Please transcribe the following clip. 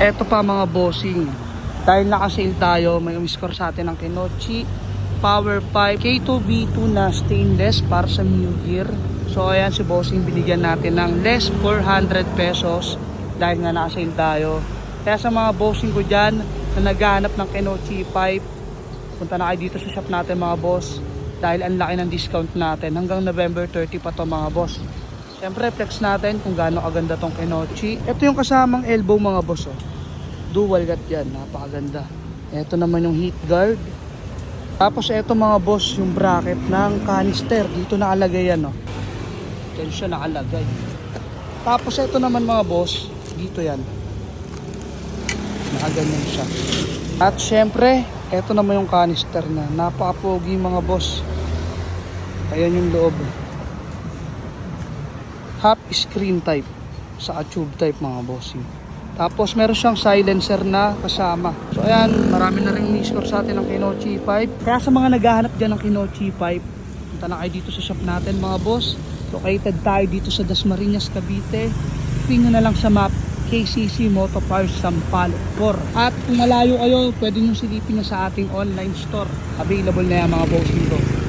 Eto pa mga bossing, dahil naka-sale tayo, may umiscore sa atin ng Kenochi Power Pipe K2B2 na stainless para sa New Year. So ayan, si bossing binigyan natin ng less 400 pesos dahil nga naka-sale tayo. Kaya sa mga bossing ko dyan na naghahanap ng Kenochi Pipe, punta na kayo dito sa shop natin mga boss, dahil ang laki ng discount natin. Hanggang November 30 pa to mga boss. Siyempre flex natin kung gaano kaganda tong Kenochi. Ito yung kasamang elbow mga boss, oh. Dual gat yan, napakaganda. Ito naman yung heat guard. Tapos ito mga boss, yung bracket ng canister. Dito nakalagay yan, oh. Diyan siya nakalagay. Tapos ito naman mga boss, dito yan. Nakaganyan siya. At syempre, ito naman yung canister na. Napakapogi mga boss. Ayan yung loob. Half screen type. Saka tube type mga bossing. Tapos meron siyang silencer na kasama. So ayan, marami na rin ni-score sa atin ng Kenochi Pipe. Kaya sa mga naghahanap dyan ng Kenochi Pipe, punta na kayo dito sa shop natin mga boss. Located tayo dito sa Dasmariñas, Cavite. Ping na lang sa map, KCC Moto Parts Sampaloc 4. At kung malayo kayo, pwede nyo silipin na sa ating online store. Available na yan mga bossing ko.